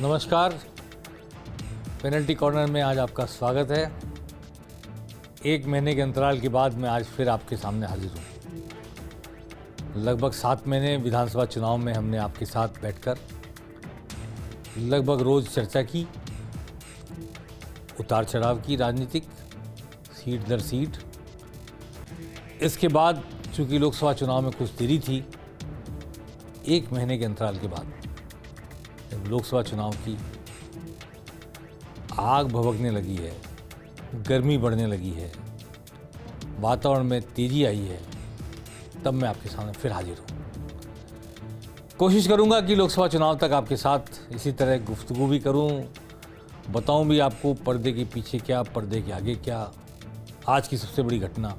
नमस्कार, penalty corner में आज आपका स्वागत है। एक महीने के अंतराल के बाद मैं आज फिर आपके सामने हाजिर हूँ। लगभग 7 महीने विधानसभा चुनाव में हमने आपके साथ बैठकर लगभग रोज चर्चा की, उतार चढ़ाव की राजनीतिक, सीट दर सीट। इसके बाद चूंकि लोकसभा चुनाव में कुछ देरी थी, एक महीने के अंतराल के बाद जब लोकसभा चुनाव की आग भभकने लगी है, गर्मी बढ़ने लगी है, वातावरण में तेजी आई है, तब मैं आपके सामने फिर हाजिर हूँ। कोशिश करूँगा कि लोकसभा चुनाव तक आपके साथ इसी तरह गुफ्तगू भी करूँ, बताऊँ भी आपको पर्दे के पीछे क्या, पर्दे के आगे क्या। आज की सबसे बड़ी घटना,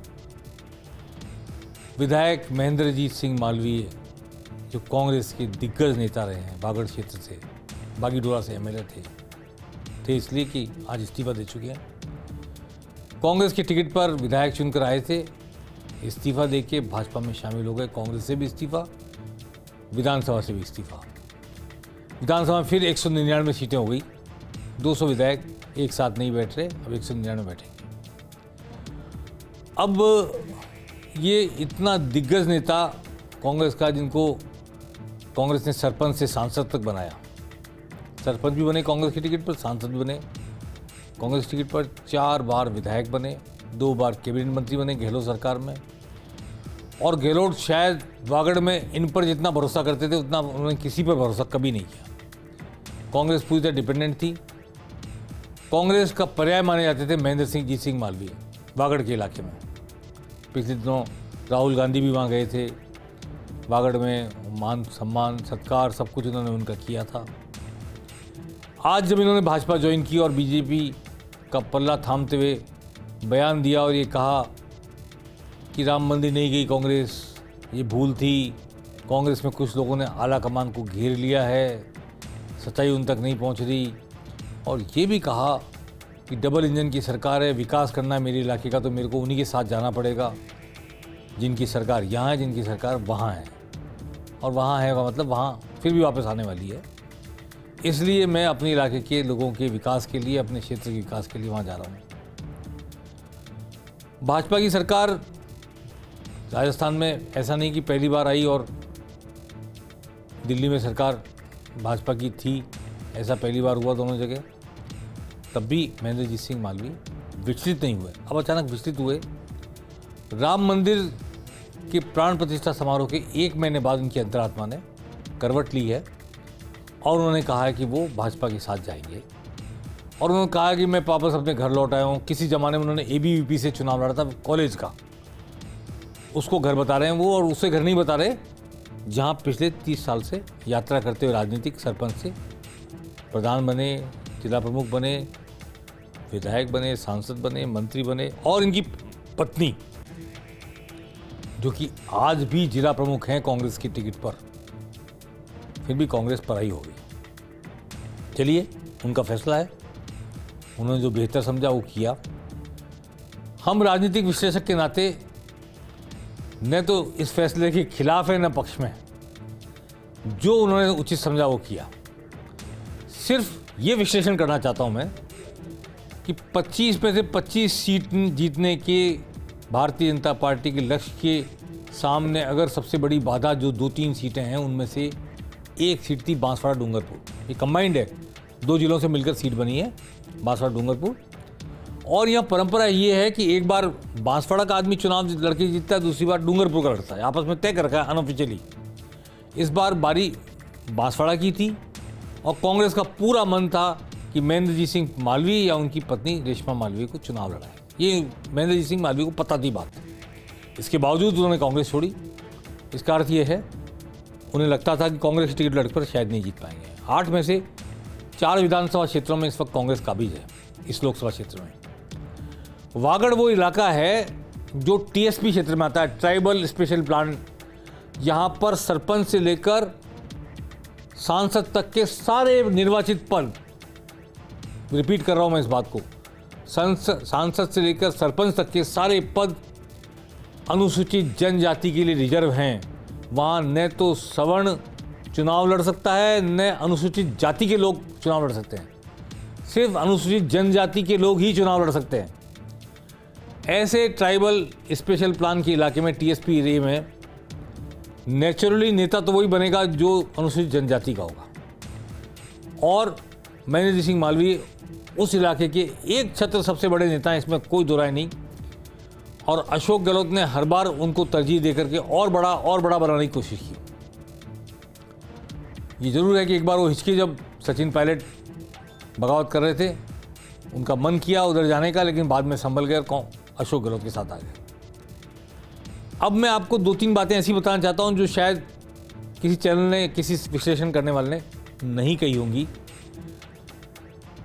विधायक महेंद्रजीत सिंह मालवीय जो कांग्रेस के दिग्गज नेता रहे हैं, बागड़ क्षेत्र से, बागीडोरा से एमएलए थे इसलिए कि आज इस्तीफा दे चुके हैं। कांग्रेस के टिकट पर विधायक चुनकर आए थे, इस्तीफा देके भाजपा में शामिल हो गए। कांग्रेस से भी इस्तीफा, विधानसभा से भी इस्तीफा। विधानसभा में फिर 199 सीटें हो गई, 200 विधायक एक साथ नहीं बैठ रहे, अब 199 बैठेंगे। अब ये इतना दिग्गज नेता कांग्रेस का, जिनको कांग्रेस ने सरपंच से सांसद तक बनाया, सरपंच भी बने कांग्रेस के टिकट पर, सांसद भी बने कांग्रेस टिकट पर, 4 बार विधायक बने, 2 बार कैबिनेट मंत्री बने गहलोत सरकार में। और गहलोत शायद वागड़ में इन पर जितना भरोसा करते थे उतना उन्होंने किसी पर भरोसा कभी नहीं किया। कांग्रेस पूरी तरह डिपेंडेंट थी। कांग्रेस का पर्याय माने जाते थे महेंद्रजीत सिंह मालवीय वागड़ के इलाके में। पिछले दिनों राहुल गांधी भी वहाँ गए थे, वागड़ में मान सम्मान सत्कार सब कुछ उन्होंने उनका किया था। आज जब इन्होंने भाजपा ज्वाइन की और बीजेपी का पल्ला थामते हुए बयान दिया और ये कहा कि राम मंदिर नहीं गई कांग्रेस, ये भूल थी, कांग्रेस में कुछ लोगों ने आला कमान को घेर लिया है, सच्चाई उन तक नहीं पहुंच रही, और ये भी कहा कि डबल इंजन की सरकार है, विकास करना है मेरे इलाके का तो मेरे को उन्हीं के साथ जाना पड़ेगा, जिनकी सरकार यहाँ है, जिनकी सरकार वहाँ है, और वहाँ है का मतलब वहाँ फिर भी वापस आने वाली है। इसलिए मैं अपने इलाके के लोगों के विकास के लिए, अपने क्षेत्र के विकास के लिए वहाँ जा रहा हूँ। भाजपा की सरकार राजस्थान में ऐसा नहीं कि पहली बार आई और दिल्ली में सरकार भाजपा की थी, ऐसा पहली बार हुआ दोनों जगह। तब भी महेंद्रजीत सिंह मालवीय विचलित नहीं हुए। अब अचानक विचलित हुए। राम मंदिर के प्राण प्रतिष्ठा समारोह के 1 महीने बाद उनकी अंतरात्मा ने करवट ली है और उन्होंने कहा है कि वो भाजपा के साथ जाएंगे। और उन्होंने कहा कि मैं वापस अपने घर लौट आया हूँ। किसी ज़माने में उन्होंने एबीवीपी से चुनाव लड़ा था कॉलेज का, उसको घर बता रहे हैं वो, और उसे घर नहीं बता रहे जहाँ पिछले 30 साल से यात्रा करते हुए राजनीतिक सरपंच से प्रधान बने, जिला प्रमुख बने, विधायक बने, सांसद बने, मंत्री बने, और इनकी पत्नी जो कि आज भी जिला प्रमुख हैं कांग्रेस की टिकट पर, फिर भी कांग्रेस पर आई हो गई। चलिए, उनका फैसला है, उन्होंने जो बेहतर समझा वो किया। हम राजनीतिक विश्लेषक के नाते न तो इस फैसले के खिलाफ है न पक्ष में, जो उन्होंने उचित समझा वो किया। सिर्फ ये विश्लेषण करना चाहता हूं मैं कि 25 में से 25 सीट जीतने के भारतीय जनता पार्टी के लक्ष्य के सामने अगर सबसे बड़ी बाधा जो 2-3 सीटें हैं, उनमें से एक सीट थी बांसवाड़ा डूंगरपुर। ये कंबाइंड है, 2 जिलों से मिलकर सीट बनी है, बांसवाड़ा डूंगरपुर। और यहाँ परंपरा ये है कि एक बार बांसवाड़ा का आदमी चुनाव लड़के जीतता है, दूसरी बार डूंगरपुर का लड़ता है, आपस में तय कर रखा है अनऑफिशियली। इस बार बारी बांसवाड़ा की थी और कांग्रेस का पूरा मन था कि महेंद्रजीत सिंह मालवीय या उनकी पत्नी रेशमा मालवीय को चुनाव लड़ाए। ये महेंद्रजीत सिंह मालवीय को पता थी बात, इसके बावजूद उन्होंने कांग्रेस छोड़ी। इसका अर्थ ये है, उन्हें लगता था कि कांग्रेस टिकट लड़कर शायद नहीं जीत पाएंगे। 8 में से 4 विधानसभा क्षेत्रों में इस वक्त कांग्रेस काबिज है। इस लोकसभा क्षेत्र में वागड़ वो इलाका है जो टीएसपी क्षेत्र में आता है, ट्राइबल स्पेशल प्लान। यहाँ पर सरपंच से लेकर सांसद तक के सारे निर्वाचित पद, रिपीट कर रहा हूं मैं इस बात को, सांसद से लेकर सरपंच तक के सारे पद अनुसूचित जनजाति के लिए रिजर्व हैं। वहाँ न तो सवर्ण चुनाव लड़ सकता है, न अनुसूचित जाति के लोग चुनाव लड़ सकते हैं। सिर्फ अनुसूचित जनजाति के लोग ही चुनाव लड़ सकते हैं। ऐसे ट्राइबल स्पेशल प्लान के इलाके में, टीएसपी एरिया में, नेचुरली नेता तो वही बनेगा जो अनुसूचित जनजाति का होगा। और महेंद्र सिंह मालवीय उस इलाके के एक छत्र सबसे बड़े नेता हैं, इसमें कोई दो राय नहीं। और अशोक गहलोत ने हर बार उनको तरजीह देकर के और बड़ा बनाने की कोशिश की। ये जरूर है कि एक बार वो हिचके जब सचिन पायलट बगावत कर रहे थे, उनका मन किया उधर जाने का, लेकिन बाद में संभल गए और अशोक गहलोत के साथ आ गए। अब मैं आपको 2-3 बातें ऐसी बताना चाहता हूं जो शायद किसी चैनल ने, किसी विश्लेषण करने वाले ने नहीं कही होंगी।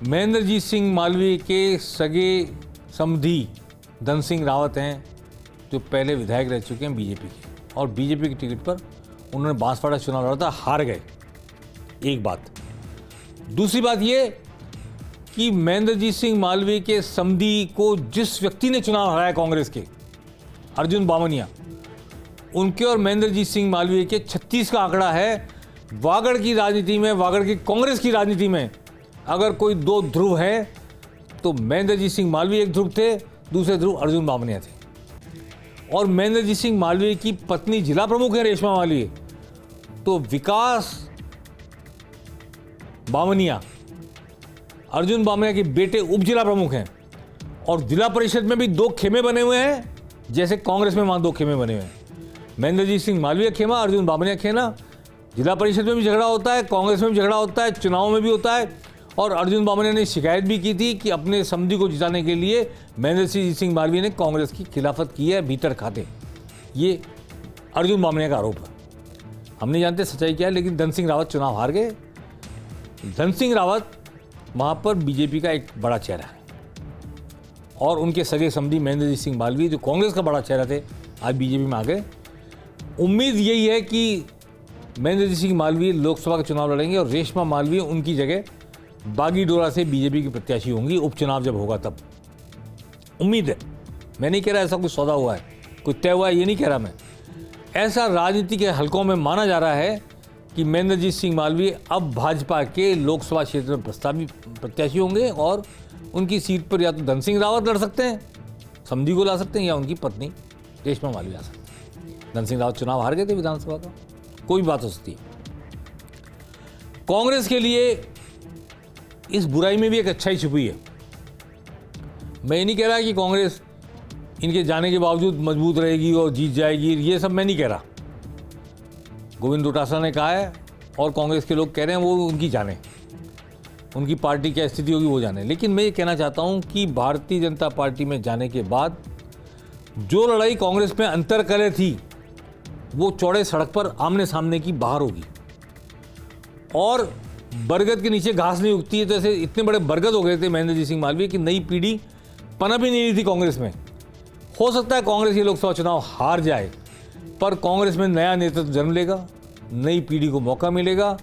महेंद्रजीत सिंह मालवीय के सगे समधी धन सिंह रावत हैं, जो पहले विधायक रह चुके हैं बीजेपी के, और बीजेपी की टिकट पर उन्होंने बांसवाड़ा चुनाव लड़ा था, हार गए। एक बात। दूसरी बात ये कि महेंद्रजीत सिंह मालवीय के समधी को जिस व्यक्ति ने चुनाव हराया कांग्रेस के, अर्जुन बामनिया, उनके और महेंद्रजीत सिंह मालवीय के 36 का आंकड़ा है। वागड़ की राजनीति में, वागड़ की कांग्रेस की राजनीति में अगर कोई 2 ध्रुव है तो महेंद्रजीत सिंह मालवीय एक ध्रुव थे, दूसरे ध्रुव अर्जुन बामनिया थे। और महेंद्रजीत सिंह मालवीय की पत्नी जिला प्रमुख है रेशमा मालवीय, तो विकास बामनिया, अर्जुन बामनिया के बेटे उप जिला प्रमुख हैं। और जिला परिषद में भी 2 खेमे बने हुए हैं, जैसे कांग्रेस में वहां 2 खेमे बने हुए हैं। महेंद्रजीत सिंह मालवीय खेमा, अर्जुन बामनिया खेमा। जिला परिषद में भी झगड़ा होता है, कांग्रेस में भी झगड़ा होता है, चुनाव में भी होता है। और अर्जुन बामनिया ने शिकायत भी की थी कि अपने समधी को जिताने के लिए महेंद्रजीत सिंह मालवीय ने कांग्रेस की खिलाफत की है भीतर खाते। ये अर्जुन बामनिया का आरोप है। हम नहीं जानते सच्चाई क्या है, लेकिन धन सिंह रावत चुनाव हार गए। धन सिंह रावत वहाँ पर बीजेपी का एक बड़ा चेहरा है, और उनके सगे समधी महेंद्रजीत सिंह मालवीय जो कांग्रेस का बड़ा चेहरा थे, आज बीजेपी में आ गए। उम्मीद यही है कि महेंद्रजीत सिंह मालवीय लोकसभा का चुनाव लड़ेंगे और रेशमा मालवीय उनकी जगह बागीडोरा से बीजेपी की प्रत्याशी होंगी, उपचुनाव जब होगा तब। उम्मीद है, मैं नहीं कह रहा ऐसा कुछ सौदा हुआ है, कुछ तय हुआ है, ये नहीं कह रहा मैं। ऐसा राजनीति के हलकों में माना जा रहा है कि महेंद्रजीत सिंह मालवीय अब भाजपा के लोकसभा क्षेत्र में प्रस्तावित प्रत्याशी होंगे और उनकी सीट पर या तो धन सिंह रावत लड़ सकते हैं, समधी को ला सकते हैं, या उनकी पत्नी रेशमा मालवीय आ सकती है। धन सिंह रावत चुनाव हार गए थे विधानसभा का, कोई बात हो सकती है। कांग्रेस के लिए इस बुराई में भी एक अच्छाई छुपी है। मैं ये नहीं कह रहा कि कांग्रेस इनके जाने के बावजूद मजबूत रहेगी और जीत जाएगी, ये सब मैं नहीं कह रहा। गोविंद डोटासरा ने कहा है और कांग्रेस के लोग कह रहे हैं, वो उनकी जाने, उनकी पार्टी क्या स्थिति होगी वो जाने। लेकिन मैं ये कहना चाहता हूं कि भारतीय जनता पार्टी में जाने के बाद जो लड़ाई कांग्रेस में अंतरकलह थी, वो चौड़े सड़क पर आमने सामने की बाहर होगी। और बरगद के नीचे घास नहीं उगती है, तो ऐसे इतने बड़े बरगद हो गए थे महेंद्रजीत सिंह मालवीय की नई पीढ़ी पनप ही नहीं रही थी कांग्रेस में। हो सकता है कांग्रेस ये लोकसभा चुनाव हार जाए, पर कांग्रेस में नया नेतृत्व जन्म लेगा, नई पीढ़ी को मौका मिलेगा,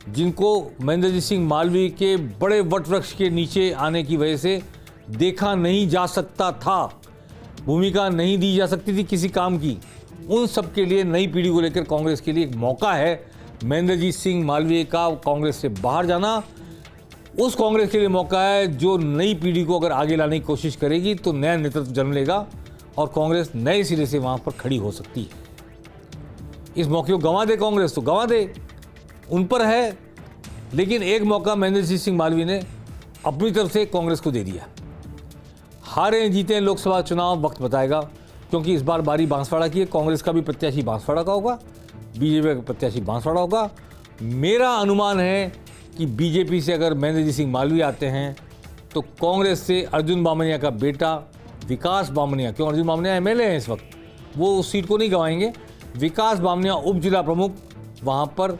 जिनको महेंद्रजीत सिंह मालवीय के बड़े वटवृक्ष के नीचे आने की वजह से देखा नहीं जा सकता था, भूमिका नहीं दी जा सकती थी किसी काम की। उन सब के लिए नई पीढ़ी को लेकर कांग्रेस के लिए एक मौका है महेंद्रजीत सिंह मालवीय का कांग्रेस से बाहर जाना। उस कांग्रेस के लिए मौका है जो नई पीढ़ी को अगर आगे लाने की कोशिश करेगी तो नया नेतृत्व जन्म लेगा और कांग्रेस नए सिरे से वहां पर खड़ी हो सकती है। इस मौके को गंवा दे कांग्रेस तो गंवा दे, उन पर है। लेकिन एक मौका महेंद्रजीत सिंह मालवीय ने अपनी तरफ से कांग्रेस को दे दिया। हारे जीते लोकसभा चुनाव वक्त बताएगा, क्योंकि इस बार बारी बांसवाड़ा की है। कांग्रेस का भी प्रत्याशी बांसवाड़ा का होगा, बीजेपी का प्रत्याशी बांसवाड़ा होगा। मेरा अनुमान है कि बीजेपी से अगर महेंद्रजीत सिंह मालवीय आते हैं तो कांग्रेस से अर्जुन बामनिया का बेटा विकास बामनिया, क्यों अर्जुन बामनिया एमएलए हैं इस वक्त, वो उस सीट को नहीं गंवाएंगे। विकास बामनिया उप जिला प्रमुख वहां पर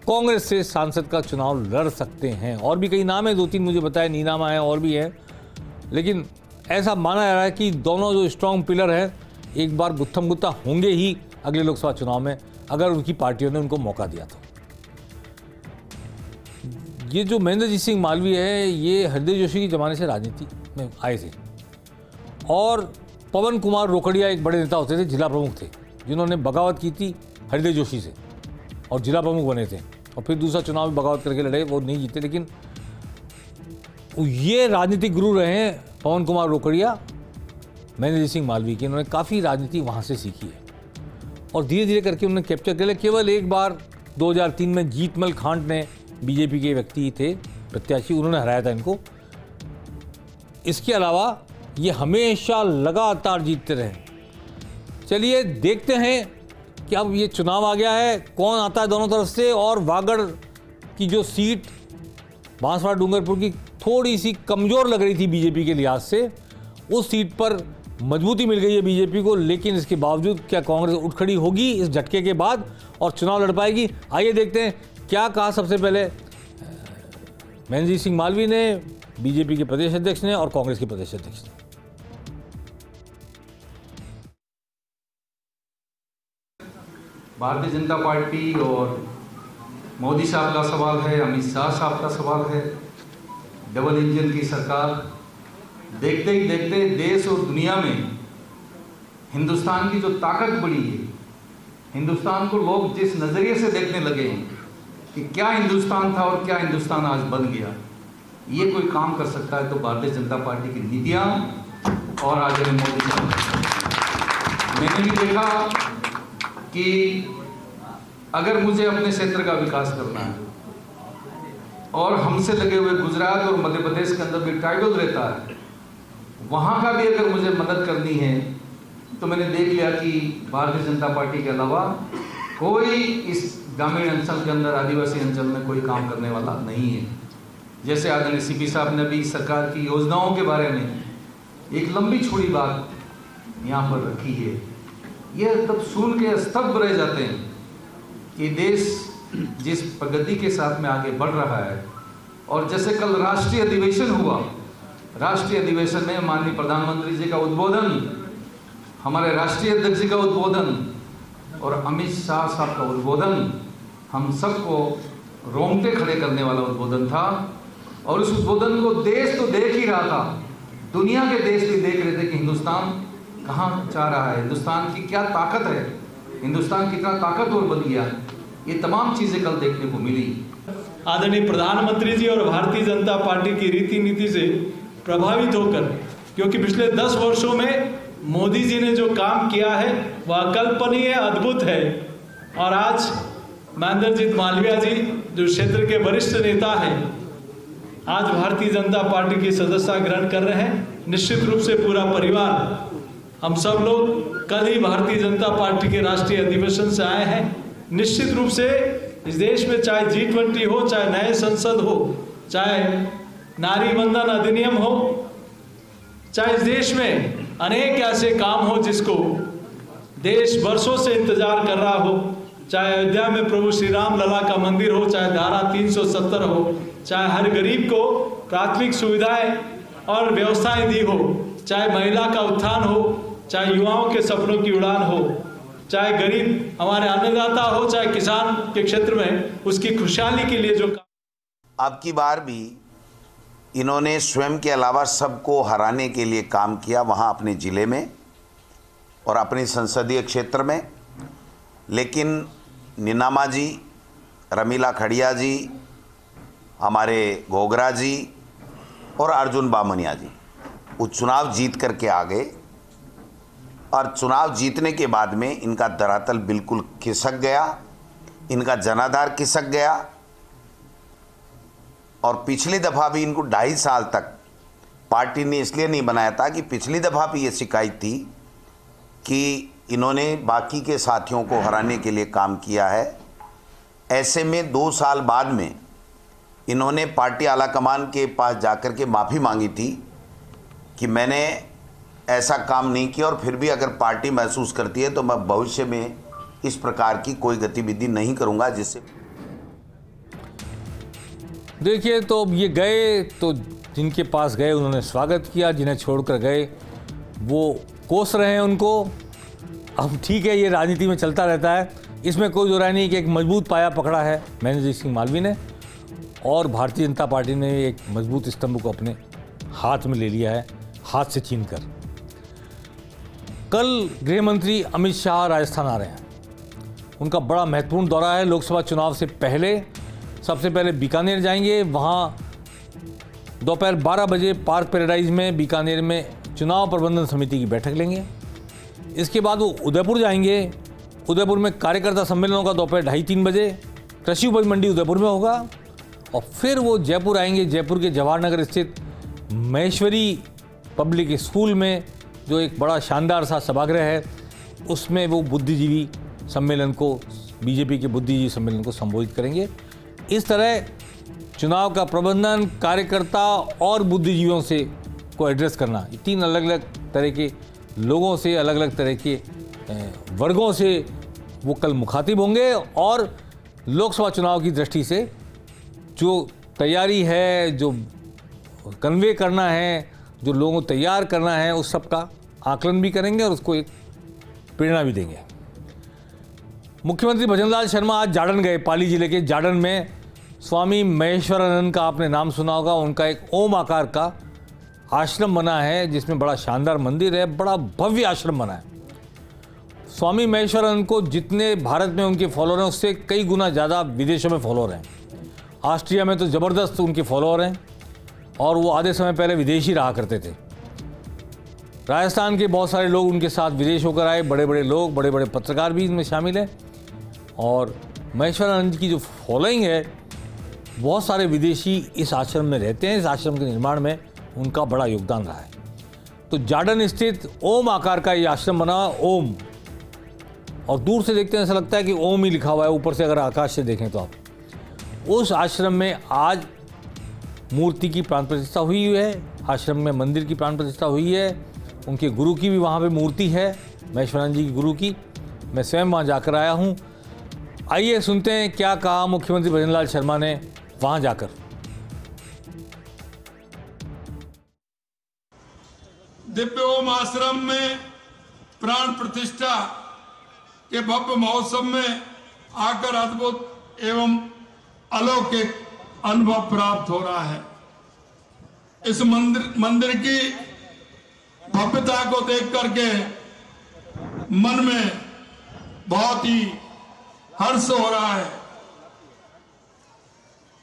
कांग्रेस से सांसद का चुनाव लड़ सकते हैं। और भी कई नाम है, 2-3 मुझे बताए, नीनामा है और भी है। लेकिन ऐसा माना जा रहा है कि दोनों जो स्ट्रॉन्ग पिलर हैं एक बार गुत्थम गुत्था होंगे ही अगले लोकसभा चुनाव में, अगर उनकी पार्टियों ने उनको मौका दिया तो। ये जो महेंद्रजीत सिंह मालवीय है, ये हृदय जोशी के ज़माने से राजनीति में आए थे। और पवन कुमार रोकड़िया एक बड़े नेता होते थे, जिला प्रमुख थे, जिन्होंने बगावत की थी हृदय जोशी से। और जिला प्रमुख बने थे, और फिर दूसरा चुनाव में बगावत करके लड़े, वो नहीं जीते। लेकिन ये राजनीतिक गुरु रहे हैं पवन कुमार रोकड़िया, महेंद्र सिंह मालवीय की। उन्होंने काफ़ी राजनीति वहाँ से सीखी है और धीरे धीरे करके उन्होंने कैप्चर कर लिया। केवल एक बार 2003 में जीतमल खांट ने, बीजेपी के व्यक्ति थे प्रत्याशी, उन्होंने हराया था इनको। इसके अलावा ये हमेशा लगातार जीतते रहे। चलिए देखते हैं कि अब ये चुनाव आ गया है, कौन आता है दोनों तरफ से। और वागड़ की जो सीट बांसवाड़ा डूंगरपुर की थोड़ी सी कमज़ोर लग रही थी बीजेपी के लिहाज से, उस सीट पर मजबूती मिल गई है बीजेपी को। लेकिन इसके बावजूद क्या कांग्रेस उठ खड़ी होगी इस झटके के बाद और चुनाव लड़ पाएगी? आइए देखते हैं क्या कहा सबसे पहले महेंद्र सिंह मालवीय ने, बीजेपी के प्रदेश अध्यक्ष ने और कांग्रेस के प्रदेश अध्यक्ष ने। भारतीय जनता पार्टी और मोदी साहब का सवाल है, अमित शाह साहब का सवाल है, डबल इंजन की सरकार। देखते ही देखते देश और दुनिया में हिंदुस्तान की जो ताकत बढ़ी है, हिंदुस्तान को लोग जिस नज़रिए से देखने लगे हैं कि क्या हिंदुस्तान था और क्या हिंदुस्तान आज बन गया, ये कोई काम कर सकता है तो भारतीय जनता पार्टी की नीतियाँ और आदरणीय मोदी साहब। मैंने भी देखा कि अगर मुझे अपने क्षेत्र का विकास करना है और हमसे लगे हुए गुजरात और मध्य प्रदेश के अंदर भी ट्राइबल रहता है, वहाँ का भी अगर मुझे मदद करनी है तो मैंने देख लिया कि भारतीय जनता पार्टी के अलावा कोई इस ग्रामीण अंचल के अंदर, आदिवासी अंचल में कोई काम करने वाला नहीं है। जैसे आदरणीय सीपी साहब ने भी सरकार की योजनाओं के बारे में एक लंबी चौड़ी बात यहाँ पर रखी है। यह तब सुन के स्तब्ध रह जाते हैं कि देश जिस प्रगति के साथ में आगे बढ़ रहा है। और जैसे कल राष्ट्रीय अधिवेशन हुआ, राष्ट्रीय अधिवेशन में माननीय प्रधानमंत्री जी का उद्बोधन, हमारे राष्ट्रीय अध्यक्ष जी का उद्बोधन और अमित शाह साहब का उद्बोधन हम सबको रोंगटे खड़े करने वाला उद्बोधन था। और उस उद्बोधन को देश तो देख ही रहा था, दुनिया के देश भी देख रहे थे कि हिंदुस्तान कहाँ जा रहा है, हिंदुस्तान की क्या ताकत है, हिंदुस्तान कितना ताकतवर बन गया। ये तमाम चीज़ें कल देखने को मिली। आदरणीय प्रधानमंत्री जी और भारतीय जनता पार्टी की रीति नीति से प्रभावित होकर, क्योंकि पिछले 10 वर्षों में मोदी जी ने जो काम किया है वह अकल्पनीय, अद्भुत है। और आज महेंद्र मालवीय जी जो क्षेत्र के वरिष्ठ नेता हैं, आज भारतीय जनता पार्टी की सदस्यता ग्रहण कर रहे हैं। निश्चित रूप से पूरा परिवार, हम सब लोग कल ही भारतीय जनता पार्टी के राष्ट्रीय अधिवेशन से आए हैं। निश्चित रूप से इस देश में चाहे G20 हो, चाहे नए संसद हो, चाहे नारी वंदन अधिनियम हो, चाहे इस देश में अनेक ऐसे काम हो जिसको देश वर्षों से इंतजार कर रहा हो, चाहे अयोध्या में प्रभु श्री राम लला का मंदिर हो, चाहे धारा 370 हो, चाहे हर गरीब को प्राथमिक सुविधाएं और व्यवस्थाएं दी हो, चाहे महिला का उत्थान हो, चाहे युवाओं के सपनों की उड़ान हो, चाहे गरीब हमारे अन्नदाता हो, चाहे किसान के क्षेत्र में उसकी खुशहाली के लिए जो अब की बार भी इन्होंने स्वयं के अलावा सबको हराने के लिए काम किया, वहाँ अपने ज़िले में और अपने संसदीय क्षेत्र में। लेकिन नीनामा जी, रमीला खड़िया जी, हमारे घोगरा जी और अर्जुन बामनिया जी वो चुनाव जीत करके आ गए। और चुनाव जीतने के बाद में इनका धरातल बिल्कुल खिसक गया, इनका जनाधार खिसक गया। और पिछली दफ़ा भी इनको 2.5 साल तक पार्टी ने इसलिए नहीं बनाया था कि पिछली दफ़ा भी ये शिकायत थी कि इन्होंने बाकी के साथियों को हराने के लिए काम किया है। ऐसे में 2 साल बाद में इन्होंने पार्टी आलाकमान के पास जाकर के माफ़ी मांगी थी कि मैंने ऐसा काम नहीं किया और फिर भी अगर पार्टी महसूस करती है तो मैं भविष्य में इस प्रकार की कोई गतिविधि नहीं करूंगा जिससे। देखिए, तो ये गए तो जिनके पास गए उन्होंने स्वागत किया, जिन्हें छोड़कर गए वो कोस रहे हैं उनको। अब ठीक है, ये राजनीति में चलता रहता है, इसमें कोई दो राय नहीं कि एक मजबूत पाया पकड़ा है महेंद्र सिंह मालवीय ने और भारतीय जनता पार्टी ने एक मजबूत स्तंभ को अपने हाथ में ले लिया है, हाथ से छीन कर। कल गृह मंत्री अमित शाह राजस्थान आ रहे हैं उनका बड़ा महत्वपूर्ण दौरा है लोकसभा चुनाव से पहले। सबसे पहले बीकानेर जाएंगे, वहाँ दोपहर 12 बजे पार्क पैराडाइज में बीकानेर में चुनाव प्रबंधन समिति की बैठक लेंगे। इसके बाद वो उदयपुर जाएंगे, उदयपुर में कार्यकर्ता सम्मेलन होगा दोपहर 2:30-3 बजे, कृषि उपज मंडी उदयपुर में होगा। और फिर वो जयपुर आएंगे, जयपुर के जवाहर नगर स्थित महेश्वरी पब्लिक स्कूल में जो एक बड़ा शानदार सा सभागृह है, उसमें वो बुद्धिजीवी सम्मेलन को, बीजेपी के बुद्धिजीवी सम्मेलन को संबोधित करेंगे। इस तरह चुनाव का प्रबंधन, कार्यकर्ता और बुद्धिजीवियों से को एड्रेस करना, ये 3 अलग अलग तरह के लोगों से, अलग अलग तरह के वर्गों से वो कल मुखातिब होंगे। और लोकसभा चुनाव की दृष्टि से जो तैयारी है, जो कन्वे करना है, जो लोगों को तैयार करना है, उस सब का आकलन भी करेंगे और उसको एक प्रेरणा भी देंगे। मुख्यमंत्री भजनलाल शर्मा आज जाडन गए। पाली जिले के जाडन में स्वामी महेश्वरानंद का आपने नाम सुना होगा। उनका एक ओम आकार का आश्रम बना है, जिसमें बड़ा शानदार मंदिर है, बड़ा भव्य आश्रम बना है। स्वामी महेश्वरानंद को जितने भारत में उनके फॉलोअर हैं, उससे कई गुना ज़्यादा विदेशों में फॉलोअर हैं। ऑस्ट्रिया में तो ज़बरदस्त उनके फॉलोअर हैं और वो आधे समय पहले विदेशी रहा करते थे। राजस्थान के बहुत सारे लोग उनके साथ विदेश होकर आए, बड़े बड़े लोग, बड़े बड़े पत्रकार भी इनमें शामिल हैं। और महेश्वरानंद की जो फॉलोइंग है, बहुत सारे विदेशी इस आश्रम में रहते हैं। इस आश्रम के निर्माण में उनका बड़ा योगदान रहा है। तो जाडन स्थित ओम आकार का ये आश्रम बना, ओम, और दूर से देखते हैं ऐसा लगता है कि ओम ही लिखा हुआ है, ऊपर से अगर आकाश से देखें तो आप। उस आश्रम में आज मूर्ति की प्राण प्रतिष्ठा हुई है, आश्रम में मंदिर की प्राण प्रतिष्ठा हुई है, उनके गुरु की भी वहाँ पे मूर्ति है, महेश्वरानंद जी की गुरु की। मैं स्वयं वहाँ जाकर आया हूँ। आइए सुनते हैं क्या कहा मुख्यमंत्री भजनलाल शर्मा ने वहाँ जाकर। दिव्य ओम आश्रम में प्राण प्रतिष्ठा के भव्य महोत्सव में आकर अद्भुत एवं अलौकिक अनुभव प्राप्त हो रहा है। इस मंदिर की भव्यता को देख करके मन में बहुत ही हर्ष हो रहा है।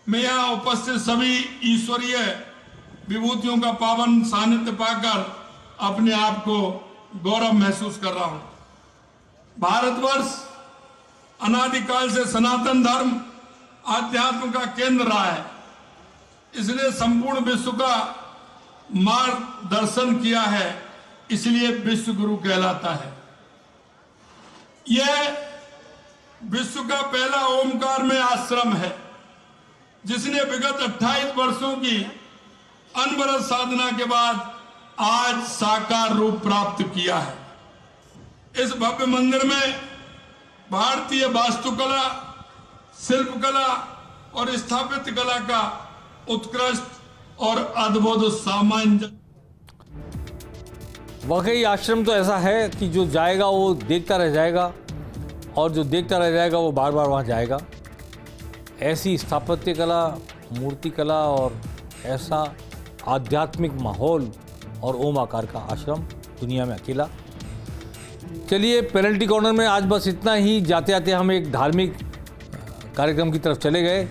मैं यहाँ उपस्थित सभी ईश्वरीय विभूतियों का पावन सानिध्य पाकर अपने आप को गौरव महसूस कर रहा हूं। भारतवर्ष अनादिकाल से सनातन धर्म आध्यात्म का केंद्र रहा है, इसलिए संपूर्ण विश्व का मार्गदर्शन किया है, इसलिए विश्व गुरु कहलाता है। यह विश्व का पहला ओमकार में आश्रम है, जिसने विगत 28 वर्षों की अनवरत साधना के बाद आज साकार रूप प्राप्त किया है। इस भव्य मंदिर में भारतीय वास्तुकला, शिल्पकला और स्थापत्य कला का उत्कृष्ट और अद्भुत सामंजस्य। वाकई आश्रम तो ऐसा है कि जो जाएगा वो देखता रह जाएगा, और जो देखता रह जाएगा वो बार बार वहाँ जाएगा। ऐसी स्थापत्य कला, मूर्ति कला और ऐसा आध्यात्मिक माहौल और ओम आकार का आश्रम दुनिया में अकेला। चलिए, पेनल्टी कॉर्नर में आज बस इतना ही। जाते जाते हम एक धार्मिक कार्यक्रम की तरफ चले गए।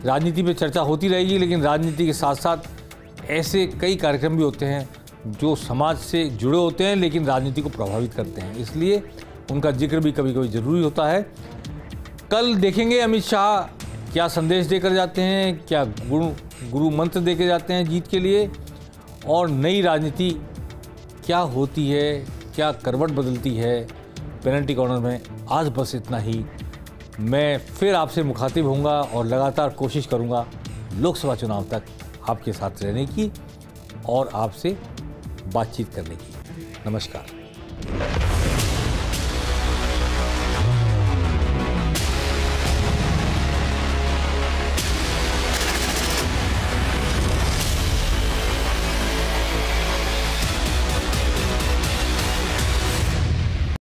राजनीति पे चर्चा होती रहेगी, लेकिन राजनीति के साथ साथ ऐसे कई कार्यक्रम भी होते हैं जो समाज से जुड़े होते हैं लेकिन राजनीति को प्रभावित करते हैं, इसलिए उनका जिक्र भी कभी कभी ज़रूरी होता है। कल देखेंगे अमित शाह क्या संदेश देकर जाते हैं, क्या गुरु मंत्र देकर जाते हैं जीत के लिए, और नई राजनीति क्या होती है, क्या करवट बदलती है। पेनल्टी कॉर्नर में आज बस इतना ही। मैं फिर आपसे मुखातिब होऊंगा और लगातार कोशिश करूंगा लोकसभा चुनाव तक आपके साथ रहने की और आपसे बातचीत करने की। नमस्कार।